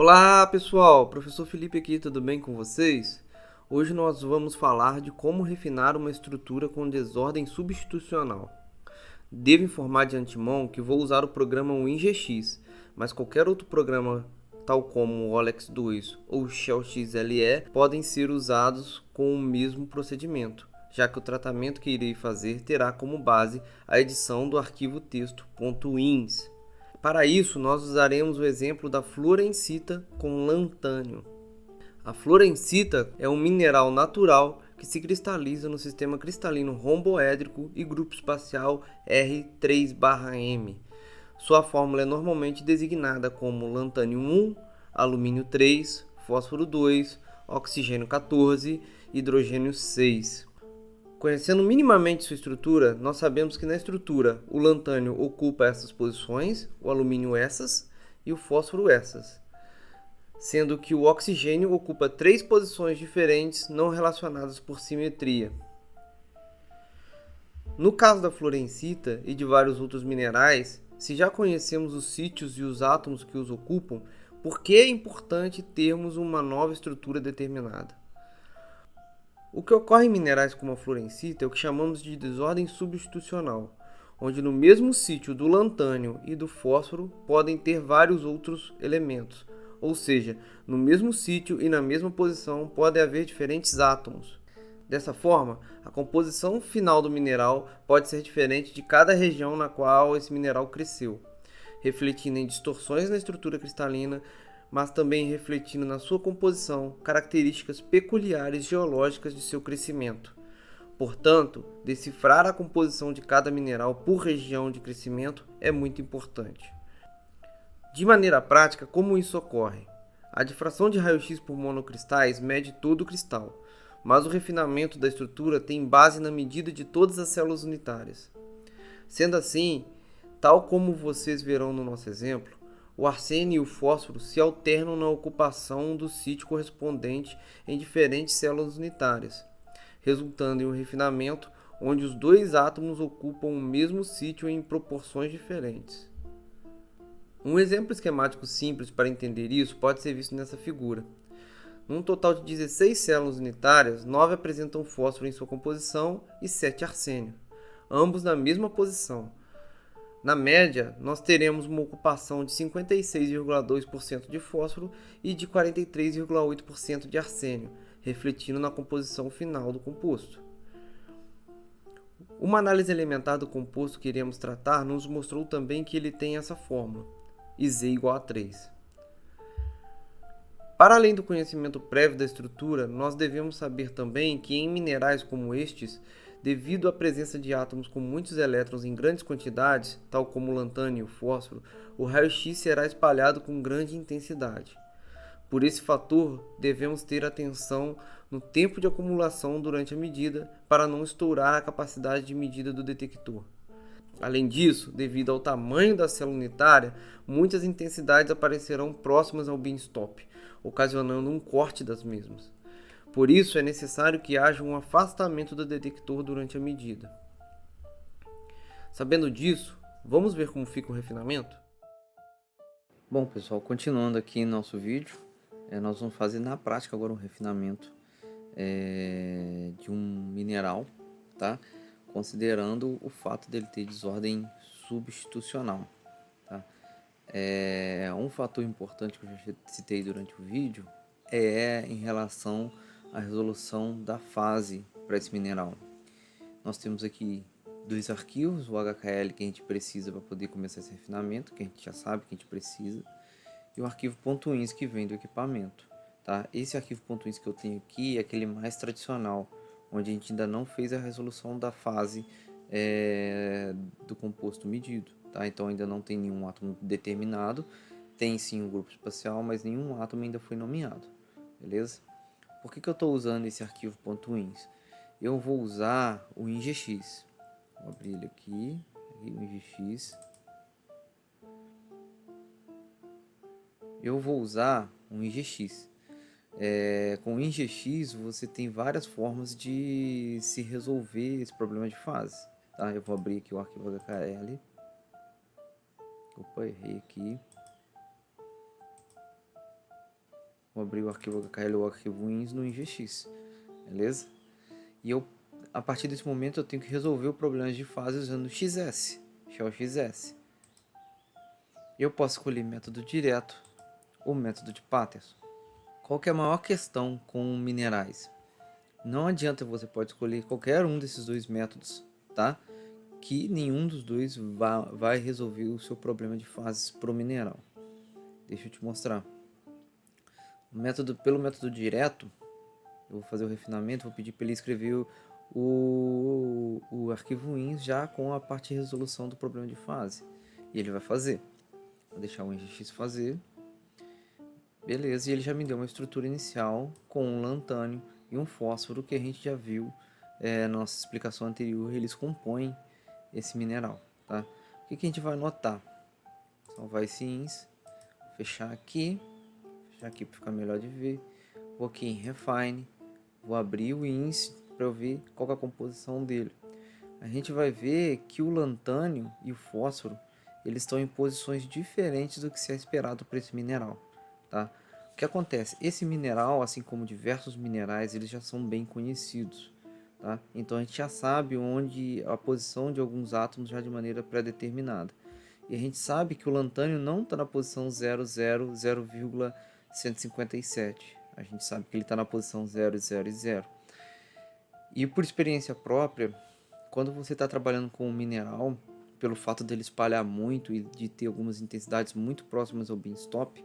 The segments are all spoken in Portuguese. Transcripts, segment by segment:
Olá pessoal, professor Felipe aqui, tudo bem com vocês? Hoje nós vamos falar de como refinar uma estrutura com desordem substitucional. Devo informar de antemão que vou usar o programa WinGX, mas qualquer outro programa, tal como o OLEX2 ou o ShellXLE, podem ser usados com o mesmo procedimento, já que o tratamento que irei fazer terá como base a edição do arquivo texto.wins. Para isso, nós usaremos o exemplo da fluorencita com lantânio. A fluorencita é um mineral natural que se cristaliza no sistema cristalino romboédrico e grupo espacial R3/M. Sua fórmula é normalmente designada como lantânio 1, alumínio 3, fósforo 2, oxigênio 14, hidrogênio 6. Conhecendo minimamente sua estrutura, nós sabemos que na estrutura o lantânio ocupa essas posições, o alumínio essas e o fósforo essas, sendo que o oxigênio ocupa 3 posições diferentes não relacionadas por simetria. No caso da fluorencita e de vários outros minerais, se já conhecemos os sítios e os átomos que os ocupam, por que é importante termos uma nova estrutura determinada? O que ocorre em minerais como a fluorencita é o que chamamos de desordem substitucional, onde no mesmo sítio do lantânio e do fósforo podem ter vários outros elementos, ou seja, no mesmo sítio e na mesma posição podem haver diferentes átomos. Dessa forma, a composição final do mineral pode ser diferente de cada região na qual esse mineral cresceu, refletindo em distorções na estrutura cristalina, mas também refletindo na sua composição características peculiares geológicas de seu crescimento. Portanto, decifrar a composição de cada mineral por região de crescimento é muito importante. De maneira prática, como isso ocorre? A difração de raio-x por monocristais mede todo o cristal, mas o refinamento da estrutura tem base na medida de todas as células unitárias. Sendo assim, tal como vocês verão no nosso exemplo, o arsênio e o fósforo se alternam na ocupação do sítio correspondente em diferentes células unitárias, resultando em um refinamento onde os dois átomos ocupam o mesmo sítio em proporções diferentes. Um exemplo esquemático simples para entender isso pode ser visto nessa figura. Num total de 16 células unitárias, 9 apresentam fósforo em sua composição e 7 arsênio, ambos na mesma posição. Na média, nós teremos uma ocupação de 56,2% de fósforo e de 43,8% de arsênio, refletindo na composição final do composto. Uma análise elementar do composto que iremos tratar nos mostrou também que ele tem essa fórmula, IZ igual a 3. Para além do conhecimento prévio da estrutura, nós devemos saber também que em minerais como estes, devido à presença de átomos com muitos elétrons em grandes quantidades, tal como o lantânio e o fósforo, o raio-x será espalhado com grande intensidade. Por esse fator, devemos ter atenção no tempo de acumulação durante a medida para não estourar a capacidade de medida do detector. Além disso, devido ao tamanho da célula unitária, muitas intensidades aparecerão próximas ao bin stop, ocasionando um corte das mesmas. Por isso, é necessário que haja um afastamento do detector durante a medida. Sabendo disso, vamos ver como fica o refinamento? Bom, pessoal, continuando aqui nosso vídeo, nós vamos fazer na prática agora um refinamento de um mineral, tá? Considerando o fato dele ter desordem substitucional. Tá? Um fator importante que eu já citei durante o vídeo é em relação à resolução da fase para esse mineral. Nós temos aqui dois arquivos, o HKL que a gente precisa para poder começar esse refinamento, que a gente já sabe que a gente precisa, e o arquivo .ins que vem do equipamento. Tá? Esse arquivo .ins que eu tenho aqui é aquele mais tradicional, onde a gente ainda não fez a resolução da fase do composto medido. Tá? Então ainda não tem nenhum átomo determinado, tem sim um grupo espacial, mas nenhum átomo ainda foi nomeado. Beleza? Por que eu estou usando esse arquivo .ins? Eu vou usar o WinGX. Vou abrir ele aqui, o WinGX. Eu vou usar um WinGX. Com o WinGX você tem várias formas de se resolver esse problema de fase. Tá? Eu vou abrir aqui o arquivo HKL. Opa, errei aqui. Vou abrir o arquivo HKL ou o arquivo INS no InGX, beleza? E a partir desse momento eu tenho que resolver o problema de fase usando o XS, Shell XS. Eu posso escolher método direto ou método de Patterson. Qual que é a maior questão com minerais? Não adianta, você pode escolher qualquer um desses dois métodos, tá? Que nenhum dos dois vai resolver o seu problema de fases para o mineral. Deixa eu te mostrar. Pelo método direto, eu vou fazer o refinamento, vou pedir para ele escrever o arquivo INS já com a parte de resolução do problema de fase. E ele vai fazer. Vou deixar o NGX fazer. Beleza, e ele já me deu uma estrutura inicial com um lantânio e um fósforo que a gente já viu na nossa explicação anterior. Eles compõem esse mineral, tá? O que a gente vai notar? Salvar esse INS, fechar aqui para ficar melhor de ver. Vou aqui em Refine, vou abrir o INS para eu ver qual é a composição dele. A gente vai ver que o lantânio e o fósforo eles estão em posições diferentes do que se é esperado para esse mineral, tá? O que acontece? Esse mineral, assim como diversos minerais, eles já são bem conhecidos, tá? Então a gente já sabe onde a posição de alguns átomos já de maneira pré-determinada. E a gente sabe que o lantânio não está na posição 0,157. A gente sabe que ele está na posição 0, 0 e 0. E por experiência própria, quando você está trabalhando com um mineral, pelo fato dele espalhar muito e de ter algumas intensidades muito próximas ao bin stop,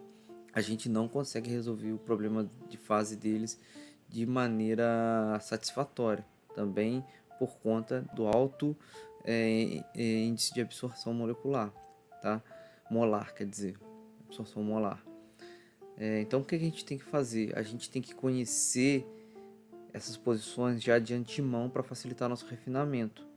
a gente não consegue resolver o problema de fase deles de maneira satisfatória. Também por conta do alto índice de absorção molecular, tá? Molar, quer dizer, absorção molar. Então o que a gente tem que fazer? A gente tem que conhecer essas posições já de antemão para facilitar nosso refinamento.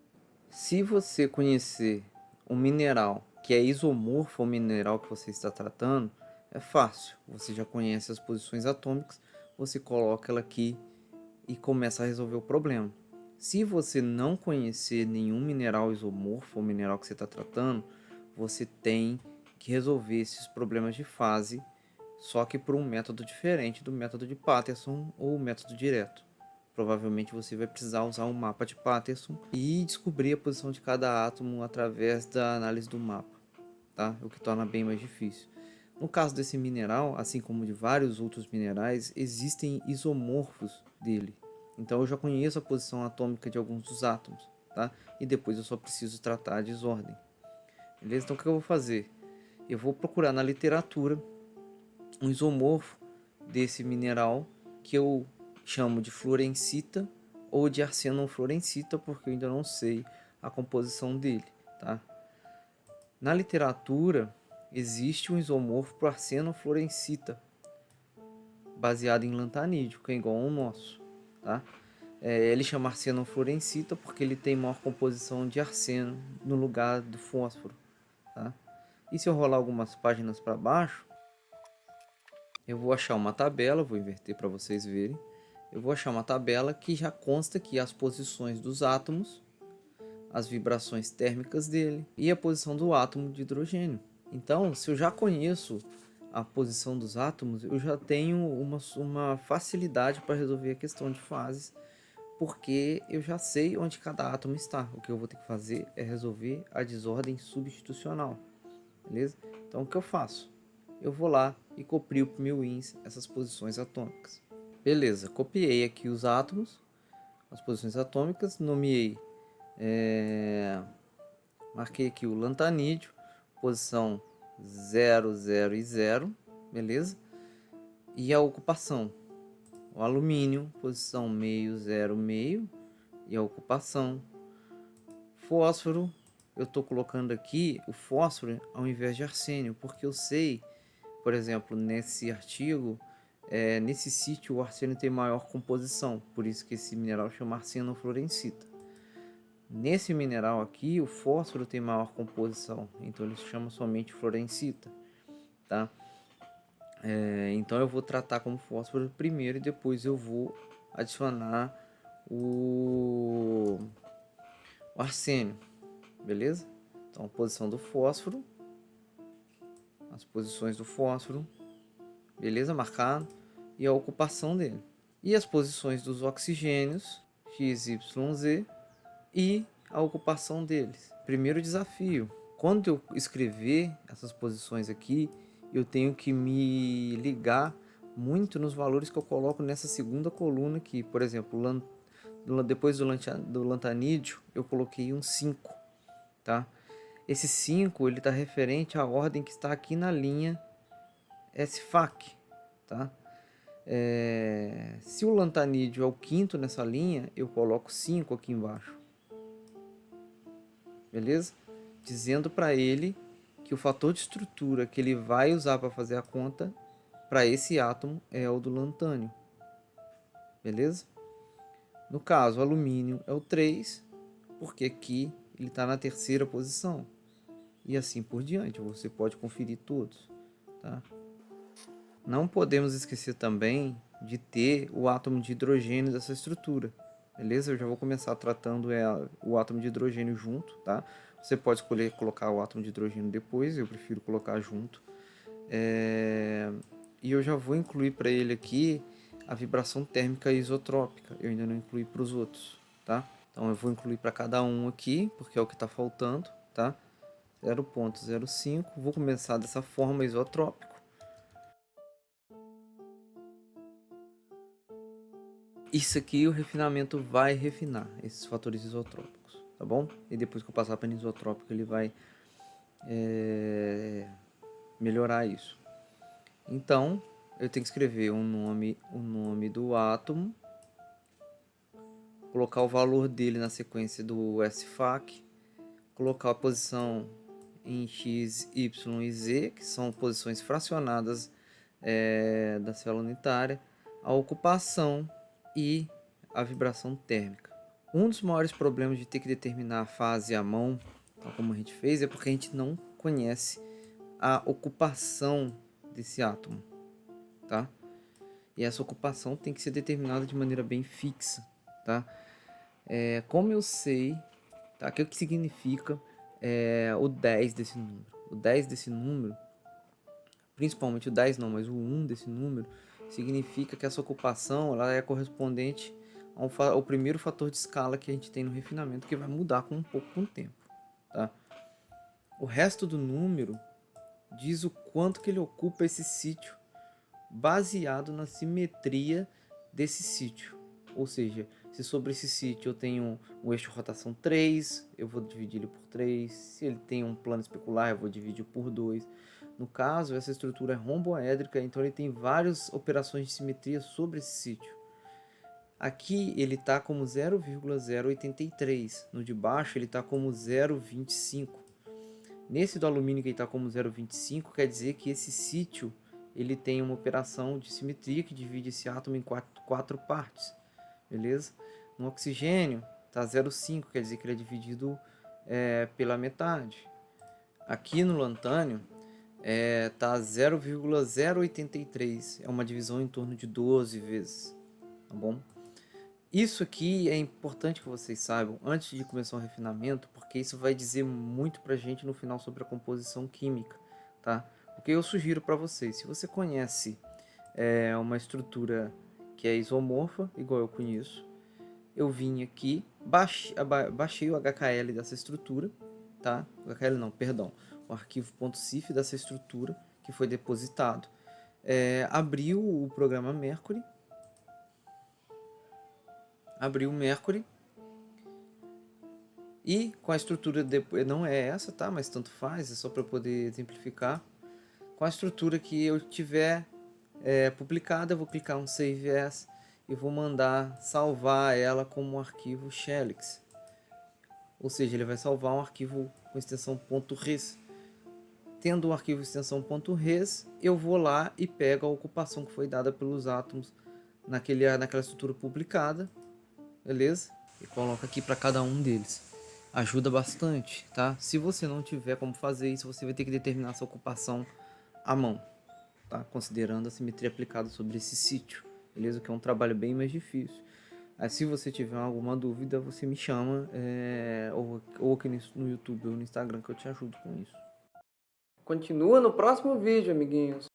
Se você conhecer um mineral que é isomorfo ao mineral que você está tratando, é fácil. Você já conhece as posições atômicas, você coloca ela aqui e começa a resolver o problema. Se você não conhecer nenhum mineral isomorfo ao mineral que você está tratando, você tem que resolver esses problemas de fase, só que por um método diferente do método de Patterson ou o método direto. Provavelmente você vai precisar usar um mapa de Patterson e descobrir a posição de cada átomo através da análise do mapa, tá? O que torna bem mais difícil. No caso desse mineral, assim como de vários outros minerais, existem isomorfos dele. Então eu já conheço a posição atômica de alguns dos átomos, tá? E depois eu só preciso tratar a desordem. Beleza? Então o que eu vou fazer? Eu vou procurar na literatura um isomorfo desse mineral que eu chamo de fluorencita ou de arsenofluorencita, porque eu ainda não sei a composição dele, tá? Na literatura existe um isomorfo para arsenofluorencita baseado em lantanídeo, que é igual ao nosso, tá? Ele chama arsenofluorencita porque ele tem maior composição de arseno no lugar do fósforo, tá? E se eu rolar algumas páginas para baixo, eu vou achar uma tabela, vou inverter para vocês verem. Eu vou achar uma tabela que já consta aqui as posições dos átomos, as vibrações térmicas dele e a posição do átomo de hidrogênio. Então, se eu já conheço a posição dos átomos, eu já tenho uma facilidade para resolver a questão de fases, porque eu já sei onde cada átomo está. O que eu vou ter que fazer é resolver a desordem substitucional, beleza? Então, o que eu faço? Eu vou lá e copio para o meu INS essas posições atômicas. Beleza, copiei aqui os átomos, as posições atômicas, nomeei, marquei aqui o lantanídeo, posição 0, 0 e 0, beleza? E a ocupação, o alumínio, posição meio, 0, meio, e a ocupação. Fósforo, eu estou colocando aqui o fósforo ao invés de arsênio, porque eu sei, por exemplo, nesse artigo, nesse sítio o arsênio tem maior composição, por isso que esse mineral chama arsenofluorencita. Nesse mineral aqui, o fósforo tem maior composição, então ele se chama somente fluorencita, tá? Então eu vou tratar como fósforo primeiro e depois eu vou adicionar o arsênio, beleza? Então, a posição do fósforo, as posições do fósforo, beleza? Marcado. e a ocupação dele. E as posições dos oxigênios, X, Y, Z, e a ocupação deles. Primeiro desafio: quando eu escrever essas posições aqui, eu tenho que me ligar muito nos valores que eu coloco nessa segunda coluna aqui. Por exemplo, depois do lantanídeo, eu coloquei um 5, tá? Esse 5 ele está referente à ordem que está aqui na linha SFAC, tá? Se o lantanídeo é o quinto nessa linha, eu coloco 5 aqui embaixo. Beleza? Dizendo para ele que o fator de estrutura que ele vai usar para fazer a conta para esse átomo é o do lantânio. Beleza? No caso, o alumínio é o 3, porque aqui ele está na terceira posição. E assim por diante, você pode conferir todos. Tá? Não podemos esquecer também de ter o átomo de hidrogênio dessa estrutura. Beleza? Eu já vou começar tratando o átomo de hidrogênio junto, tá? Você pode escolher colocar o átomo de hidrogênio depois, eu prefiro colocar junto. E eu já vou incluir para ele aqui a vibração térmica isotrópica. Eu ainda não incluí para os outros, tá? Então eu vou incluir para cada um aqui, porque é o que está faltando, tá? 0,05. Vou começar dessa forma, isotrópico. Isso aqui o refinamento vai refinar, esses fatores isotrópicos, tá bom? E depois que eu passar para anisotrópico, ele vai melhorar isso. Então, eu tenho que escrever o nome do átomo, colocar o valor dele na sequência do SFAC, colocar a posição em X, Y e Z, que são posições fracionadas da célula unitária, a ocupação e a vibração térmica. Um dos maiores problemas de ter que determinar a fase à mão, tal como a gente fez, é porque a gente não conhece a ocupação desse átomo, tá? E essa ocupação tem que ser determinada de maneira bem fixa, tá? Como eu sei, tá? O que significa o 10 desse número? O 10 desse número, principalmente o 10 não, mas o 1 desse número, significa que essa ocupação ela é correspondente ao primeiro fator de escala que a gente tem no refinamento, que vai mudar com o tempo, tá? O resto do número diz o quanto que ele ocupa esse sítio, baseado na simetria desse sítio. Ou seja, se sobre esse sítio eu tenho um eixo de rotação 3, eu vou dividir ele por 3. Se ele tem um plano especular, eu vou dividir por 2. No caso, essa estrutura é romboédrica, então ele tem várias operações de simetria sobre esse sítio. Aqui ele está como 0,083, no de baixo ele está como 0,25. Nesse do alumínio que está como 0,25, quer dizer que esse sítio ele tem uma operação de simetria que divide esse átomo em quatro partes, beleza? No oxigênio está 0,5, quer dizer que ele é dividido pela metade. Aqui no lantânio está 0,083, é uma divisão em torno de 12 vezes, tá bom? Isso aqui é importante que vocês saibam antes de começar o refinamento, porque isso vai dizer muito pra gente no final sobre a composição química, tá? O que eu sugiro para vocês, se você conhece uma estrutura que é isomorfa, igual eu conheço, eu vim aqui, baixei o HKL dessa estrutura, tá? HKL não, perdão, o arquivo .cif dessa estrutura que foi depositado, abri o programa Mercury, e com a estrutura, não é essa, tá? Mas tanto faz, é só para poder exemplificar. Com a estrutura que eu tiver publicada, eu vou clicar no Save As e vou mandar salvar ela como um arquivo Shelix. Ou seja, ele vai salvar um arquivo com extensão .res. Tendo um arquivo extensão .res, eu vou lá e pego a ocupação que foi dada pelos átomos naquela estrutura publicada, beleza? E coloco aqui para cada um deles. Ajuda bastante, tá? Se você não tiver como fazer isso, você vai ter que determinar essa ocupação à mão, tá? Considerando a simetria aplicada sobre esse sítio, beleza? Que é um trabalho bem mais difícil. Aí, se você tiver alguma dúvida, você me chama, ou aqui no YouTube ou no Instagram, que eu te ajudo com isso. Continua no próximo vídeo, amiguinhos.